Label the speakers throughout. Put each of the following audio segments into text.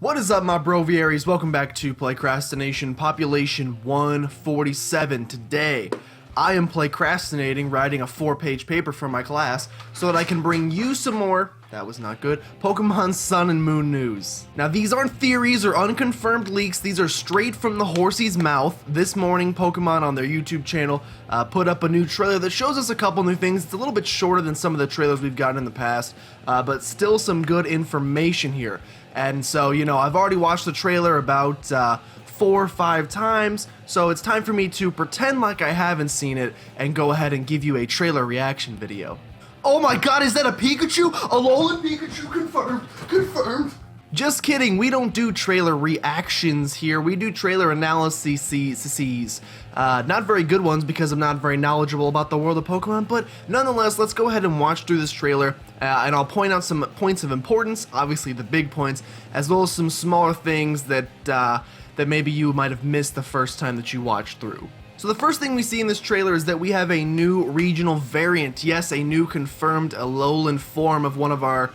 Speaker 1: What is up, my broviaries? Welcome back to PlaycrastiNation, population 147. Today, I am playcrastinating, writing a 4-page paper for my class so that I can bring you some more, that was not good, Pokemon Sun and Moon news. Now, these aren't theories or unconfirmed leaks, these are straight from the horsey's mouth. This morning, Pokemon on their YouTube channel put up a new trailer that shows us a couple new things. It's a little bit shorter than some of the trailers we've gotten in the past, but still some good information here. And so, you know, I've already watched the trailer about 4 or 5 times, so it's time for me to pretend like I haven't seen it and go ahead and give you a trailer reaction video. Oh my god, is that a Pikachu? Alolan Pikachu confirmed, confirmed. Just kidding, we don't do trailer reactions here, we do trailer analyses. Not very good ones because I'm not very knowledgeable about the world of Pokemon, but nonetheless, let's go ahead and watch through this trailer, and I'll point out some points of importance, obviously the big points, as well as some smaller things that maybe you might have missed the first time that you watched through. So the first thing we see in this trailer is that we have a new regional variant, yes, a new confirmed Alolan form of one of our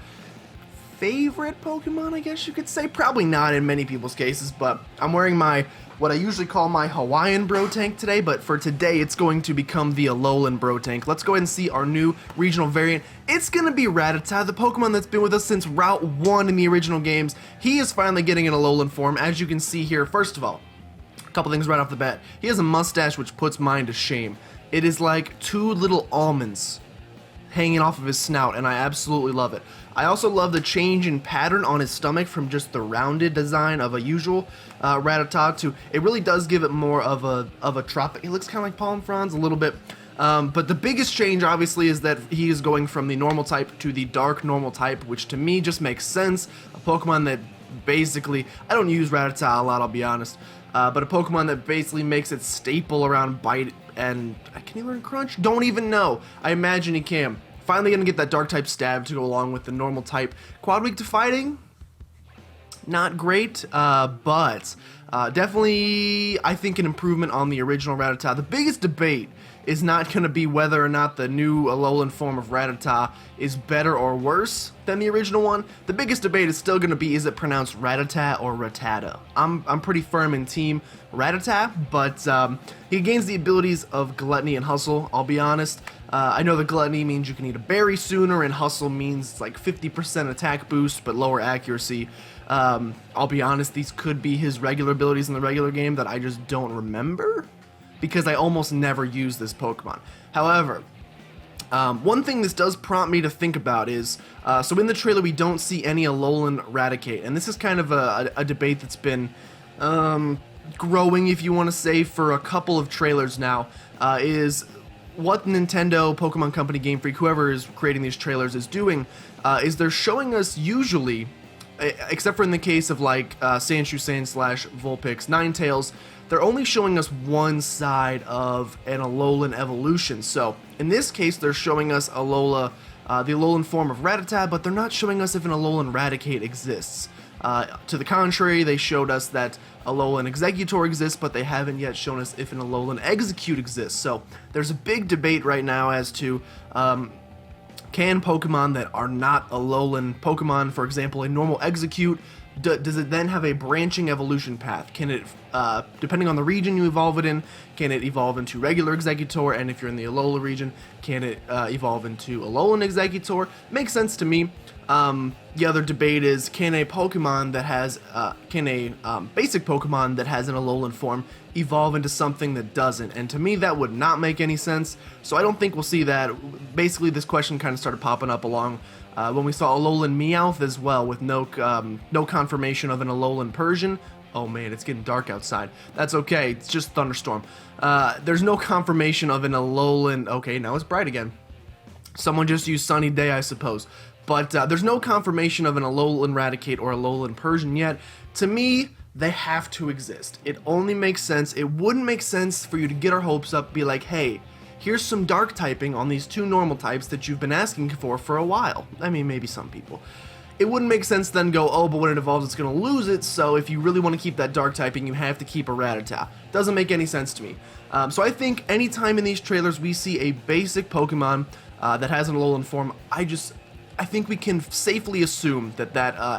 Speaker 1: favorite Pokemon, I guess you could say. Probably not in many people's cases, but I'm wearing what I usually call my Hawaiian bro tank today, but for today it's going to become the Alolan bro tank. Let's go ahead and see our new regional variant. It's gonna be Rattata, the Pokemon that's been with us since Route 1 in the original games. He is finally getting an Alolan form, as you can see here. First of all, a couple things right off the bat. He has a mustache which puts mine to shame. It is like 2 little almonds hanging off of his snout, and I absolutely love it. I also love the change in pattern on his stomach from just the rounded design of a usual Rattata to, it really does give it more of a tropic. It looks kind of like palm fronds a little bit. But the biggest change, obviously, is that he is going from the normal type to the dark normal type, which to me just makes sense. A Pokemon that basically, I don't use Rattata a lot, I'll be honest, but a Pokemon that basically makes its staple around Bite and, can he learn Crunch? Don't even know. I imagine he can. Finally gonna get that dark type stab to go along with the normal type. Quad weak to fighting? Not great, but definitely, I think, an improvement on the original Rattata. The biggest debate is not going to be whether or not the new Alolan form of Rattata is better or worse than the original one. The biggest debate is still going to be, is it pronounced Rattata or Rattata? I'm pretty firm in team Rattata, but he gains the abilities of Gluttony and Hustle, I'll be honest. I know that Gluttony means you can eat a berry sooner, and Hustle means like 50% attack boost, but lower accuracy. I'll be honest, these could be his regular abilities in the regular game that I just don't remember, because I almost never use this Pokemon. However, one thing this does prompt me to think about is, so in the trailer we don't see any Alolan Raticate, and this is kind of a debate that's been growing, if you want to say, for a couple of trailers now, is what Nintendo, Pokemon Company, GameFreak, whoever is creating these trailers is doing, is they're showing us usually, except for in the case of like Sandshrew / Vulpix, Ninetales, they're only showing us one side of an Alolan evolution. So in this case, they're showing us the Alolan form of Rattata, but they're not showing us if an Alolan Raticate exists. To the contrary, they showed us that Alolan Executor exists, but they haven't yet shown us if an Alolan Execute exists. So there's a big debate right now as to can Pokemon that are not Alolan Pokemon, for example, a normal Execute, does it then have a branching evolution path? Can it, depending on the region you evolve it in, can it evolve into regular Executor? And if you're in the Alola region, can it evolve into Alolan Executor? Makes sense to me. The other debate is, can a Pokemon that has, basic Pokemon that has an Alolan form evolve into something that doesn't? And to me, that would not make any sense, so I don't think we'll see that. Basically, this question kind of started popping up along when we saw Alolan Meowth as well, with no confirmation of an Alolan Persian. Oh man, it's getting dark outside. That's okay, it's just thunderstorm. There's no confirmation of an Alolan... Okay, now it's bright again. Someone just used sunny day, I suppose. But there's no confirmation of an Alolan Raticate or Alolan Persian yet. To me, they have to exist. It only makes sense. It wouldn't make sense for you to get our hopes up, be like, hey, here's some dark typing on these 2 normal types that you've been asking for a while. I mean, maybe some people. It wouldn't make sense then go, oh, but when it evolves, it's going to lose it, so if you really want to keep that dark typing, you have to keep a Rattata. Doesn't make any sense to me. So I think anytime in these trailers we see a basic Pokemon that has an Alolan form, I think we can safely assume that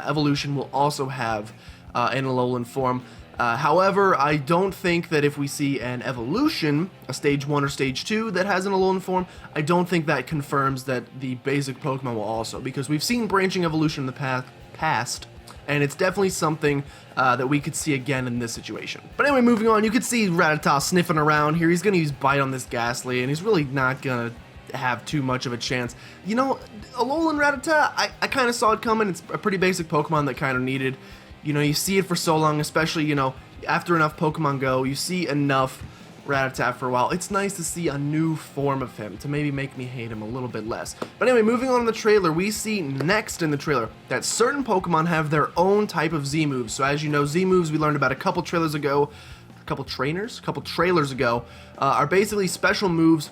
Speaker 1: evolution will also have in Alolan form. However, I don't think that if we see an evolution, a stage 1 or stage 2 that has an Alolan form, I don't think that confirms that the basic Pokemon will also, because we've seen branching evolution in the past, and it's definitely something that we could see again in this situation. But anyway, moving on, you could see Rattata sniffing around here. He's going to use Bite on this Ghastly, and he's really not going to have too much of a chance. You know, Alolan Rattata, I kind of saw it coming. It's a pretty basic Pokemon that kind of needed. You know, you see it for so long, especially, you know, after enough Pokemon Go, you see enough Rattata for a while. It's nice to see a new form of him to maybe make me hate him a little bit less. But anyway, moving on in the trailer, we see next in the trailer that certain Pokemon have their own type of Z-moves. So as you know, Z-moves we learned about a couple trailers ago, are basically special moves.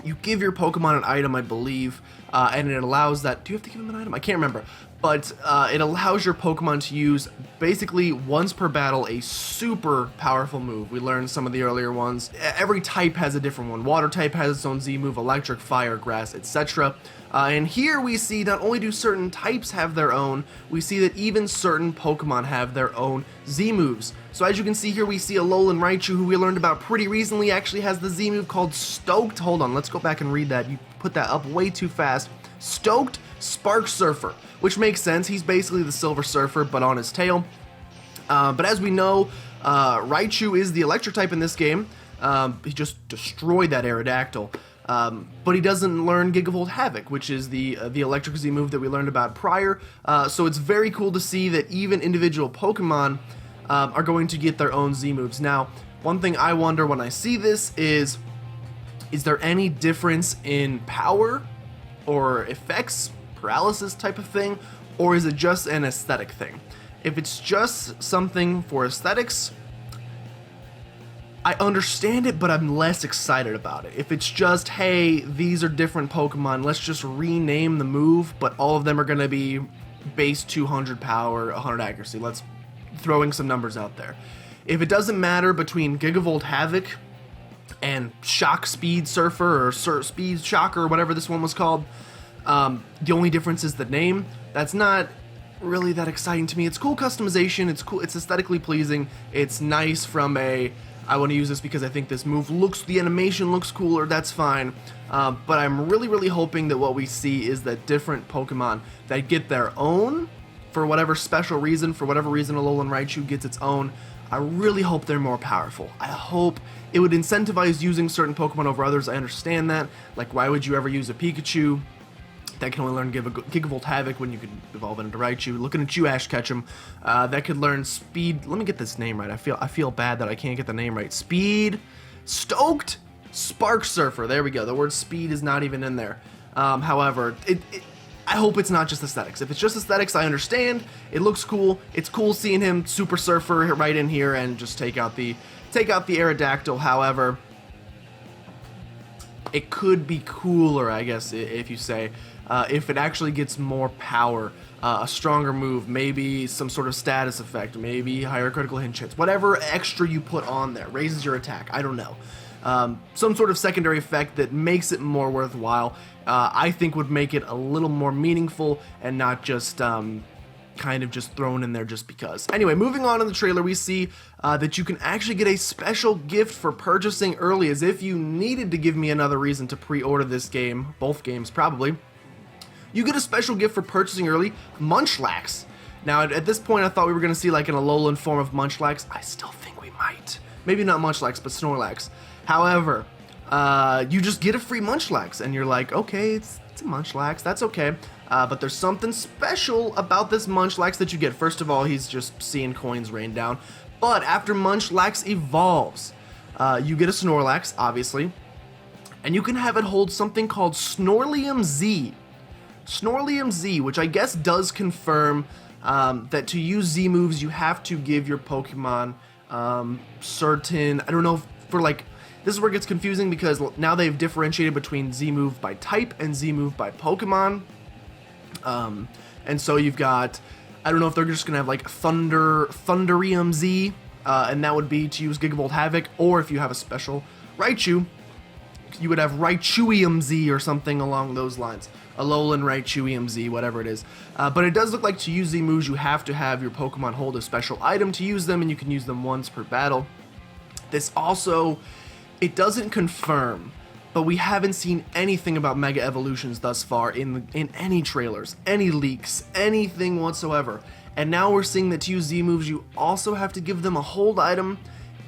Speaker 1: You give your Pokemon an item, I believe, and it allows that... Do you have to give him an item? I can't remember. But it allows your Pokemon to use, basically, once per battle, a super powerful move. We learned some of the earlier ones. Every type has a different one. Water type has its own Z-move, electric, fire, grass, etc. And here we see not only do certain types have their own, we see that even certain Pokemon have their own Z-moves. So as you can see here, we see Alolan Raichu, who we learned about pretty recently, actually has the Z-move called Stoked. Hold on, let's go back and read that. You put that up way too fast. Stoked Spark Surfer, which makes sense. He's basically the Silver Surfer, but on his tail. But as we know, Raichu is the electric type in this game. He just destroyed that Aerodactyl. But he doesn't learn Gigavolt Havoc, which is the electric Z move that we learned about prior. So it's very cool to see that even individual Pokemon are going to get their own Z moves. Now, one thing I wonder when I see this is there any difference in power or effects, paralysis type of thing, or is it just an aesthetic thing? If it's just something for aesthetics, I understand it, but I'm less excited about it. If it's just, hey, these are different Pokemon, let's just rename the move, but all of them are going to be base 200 power, 100 accuracy. Let's throwing some numbers out there. If it doesn't matter between Gigavolt Havoc and Shock Speed Surfer or Speed Shocker or whatever this one was called, the only difference is the name. That's not really that exciting to me. It's cool customization, it's cool, it's aesthetically pleasing, it's nice from a, I want to use this because I think this move looks, the animation looks cooler, that's fine. But I'm really hoping that what we see is that different Pokemon that get their own, for whatever special reason, for whatever reason Alolan Raichu gets its own, I really hope they're more powerful. I hope it would incentivize using certain Pokemon over others. I understand that. Like, why would you ever use a Pikachu that can only learn Gigavolt Havoc when you could evolve it into Raichu? Looking at you, Ash Ketchum, that could learn Speed. Let me get this name right. I feel bad that I can't get the name right. Speed Stoked Spark Surfer. There we go. The word speed is not even in there. However, I hope it's not just aesthetics. If it's just aesthetics, I understand. It looks cool. It's cool seeing him Super Surfer right in here and just take out the Aerodactyl. However, it could be cooler, I guess, if you say, if it actually gets more power, a stronger move, maybe some sort of status effect, maybe higher critical hit chance, whatever extra you put on there, raises your attack, I don't know. Some sort of secondary effect that makes it more worthwhile, I think would make it a little more meaningful and not just kind of just thrown in there just because. Anyway, moving on in the trailer, we see that you can actually get a special gift for purchasing early, as if you needed to give me another reason to pre-order this game, both games probably. You get a special gift for purchasing early, Munchlax. Now, at this point, I thought we were going to see like an Alolan form of Munchlax. I still think we might. Maybe not Munchlax, but Snorlax. However, you just get a free Munchlax, and you're like, okay, it's a Munchlax, that's okay. But there's something special about this Munchlax that you get. First of all, he's just seeing coins rain down. But after Munchlax evolves, you get a Snorlax, obviously, and you can have it hold something called Snorlium Z. Snorlium Z, which I guess does confirm that to use Z moves, you have to give your Pokemon certain, I don't know, for like, this is where it gets confusing because now they've differentiated between Z move by type and Z move by Pokemon. And so you've got, I don't know if they're just gonna have like Thunderium Z, and that would be to use Gigavolt Havoc, or if you have a special Raichu, you would have Raichu or something along those lines. Alolan, Raichu, whatever it is. But it does look like to use Z moves, you have to have your Pokemon hold a special item to use them, and you can use them once per battle. This also, it doesn't confirm, but we haven't seen anything about Mega Evolutions thus far in any trailers, any leaks, anything whatsoever. And now we're seeing that to use Z moves, you also have to give them a hold item.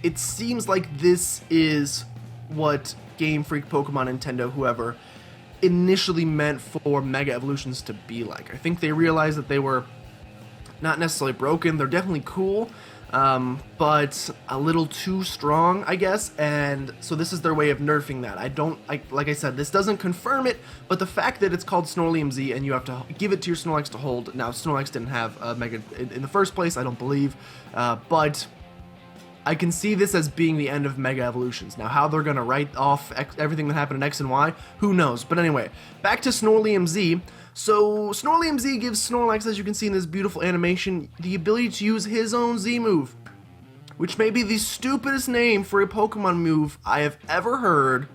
Speaker 1: It seems like this is what GameFreak, Pokemon, Nintendo, whoever, initially meant for Mega Evolutions to be like. I think they realized that they were not necessarily broken. They're definitely cool, but a little too strong, I guess, and so this is their way of nerfing that. Like I said, this doesn't confirm it, but the fact that it's called Snorlax and you have to give it to your Snorlax to hold. Now, Snorlax didn't have a Mega in the first place, I don't believe, but I can see this as being the end of Mega Evolutions. Now, how they're going to write off everything that happened in X and Y, who knows? But anyway, back to Snorlax. So, Snorlax gives Snorlax, as you can see in this beautiful animation, the ability to use his own Z move, which may be the stupidest name for a Pokemon move I have ever heard,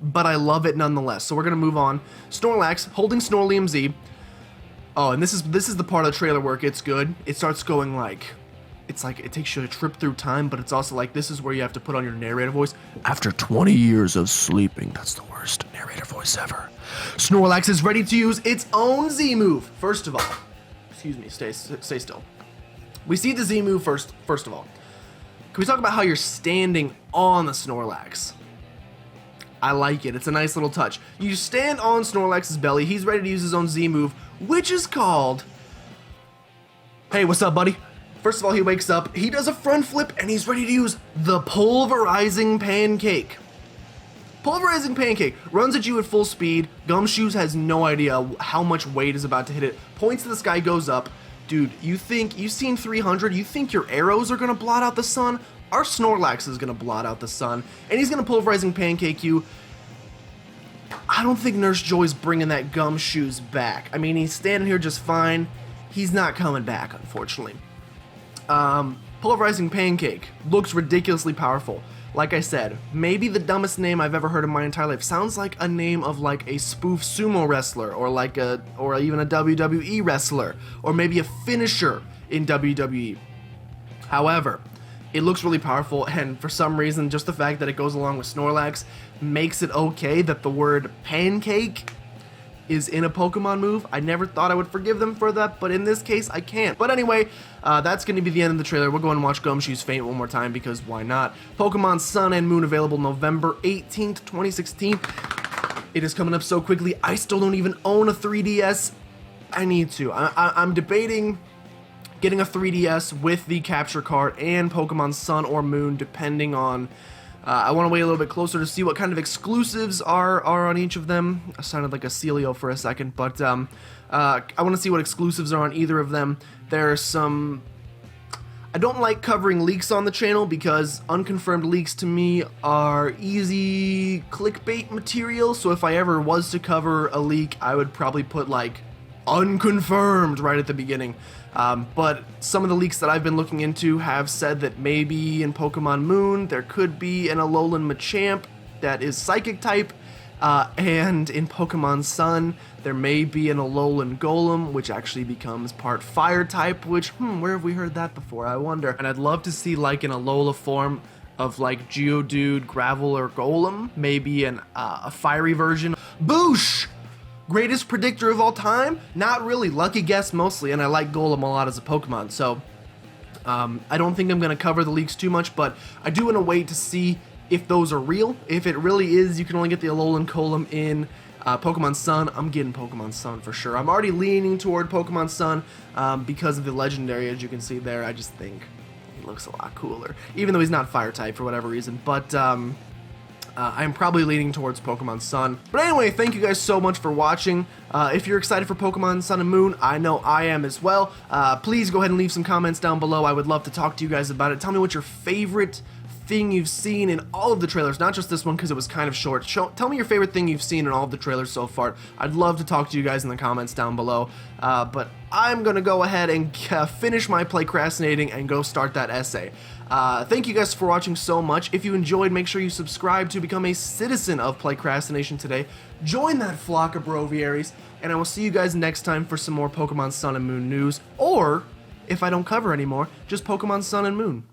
Speaker 1: but I love it nonetheless. So we're going to move on. Snorlax, holding Snorlax. Oh, and this is the part of the trailer where it gets good. It starts going like... It's like it takes you a trip through time, but it's also like this is where you have to put on your narrator voice. After 20 years of sleeping, that's the worst narrator voice ever. Snorlax is ready to use its own Z move. First of all, excuse me, stay still. We see the Z move first of all. Can we talk about how you're standing on the Snorlax? I like it. It's a nice little touch. You stand on Snorlax's belly. He's ready to use his own Z move, which is called... Hey, what's up, buddy? First of all, he wakes up, he does a front flip, and he's ready to use the Pulverizing Pancake. Pulverizing Pancake runs at you at full speed. Gumshoes has no idea how much weight is about to hit it. Points to the sky, goes up. Dude, you've seen 300, you think your arrows are gonna blot out the sun? Our Snorlax is gonna blot out the sun, and he's gonna Pulverizing Pancake you. I don't think Nurse Joy's bringing that Gumshoes back. I mean, he's standing here just fine. He's not coming back, unfortunately. Pulverizing Pancake looks ridiculously powerful. Like I said, maybe the dumbest name I've ever heard in my entire life. Sounds like a name of like a spoof sumo wrestler, or even a WWE wrestler, or maybe a finisher in WWE. However, it looks really powerful, and for some reason, just the fact that it goes along with Snorlax makes it okay that the word pancake is in a Pokemon move. I never thought I would forgive them for that, but in this case, I can't. But anyway, that's going to be the end of the trailer. We'll go and watch Gumshoe's Faint one more time, because why not? Pokemon Sun and Moon available November 18th, 2016. It is coming up so quickly. I still don't even own a 3DS. I need to. I'm debating getting a 3DS with the capture card and Pokemon Sun or Moon, depending on... I want to wait a little bit closer to see what kind of exclusives are on each of them. I sounded like a Celio for a second, but I want to see what exclusives are on either of them. There are some... I don't like covering leaks on the channel because unconfirmed leaks to me are easy clickbait material, so if I ever was to cover a leak, I would probably put like unconfirmed right at the beginning. But some of the leaks that I've been looking into have said that maybe in Pokemon Moon there could be an Alolan Machamp that is Psychic type, and in Pokemon Sun there may be an Alolan Golem which actually becomes part Fire type, which, where have we heard that before, I wonder. And I'd love to see like an Alola form of like Geodude, Gravel, or Golem, maybe a fiery version. Boosh! Greatest predictor of all time? Not really. Lucky guess mostly, and I like Golem a lot as a Pokemon, so I don't think I'm going to cover the leaks too much, but I do want to wait to see if those are real. If it really is, you can only get the Alolan Golem in Pokemon Sun. I'm getting Pokemon Sun for sure. I'm already leaning toward Pokemon Sun because of the Legendary, as you can see there. I just think he looks a lot cooler, even though he's not Fire type for whatever reason, but... I'm probably leaning towards Pokemon Sun. But anyway, thank you guys so much for watching. If you're excited for Pokemon Sun and Moon, I know I am as well. Please go ahead and leave some comments down below. I would love to talk to you guys about it. Tell me what your favorite thing you've seen in all of the trailers, not just this one because it was kind of short. Tell me your favorite thing you've seen in all of the trailers so far. I'd love to talk to you guys in the comments down below, but I'm going to go ahead and finish my Playcrastinating and go start that essay. Thank you guys for watching so much. If you enjoyed, make sure you subscribe to become a citizen of Playcrastination today. Join that flock of Broviaries, and I will see you guys next time for some more Pokemon Sun and Moon news, or, if I don't cover anymore, just Pokemon Sun and Moon.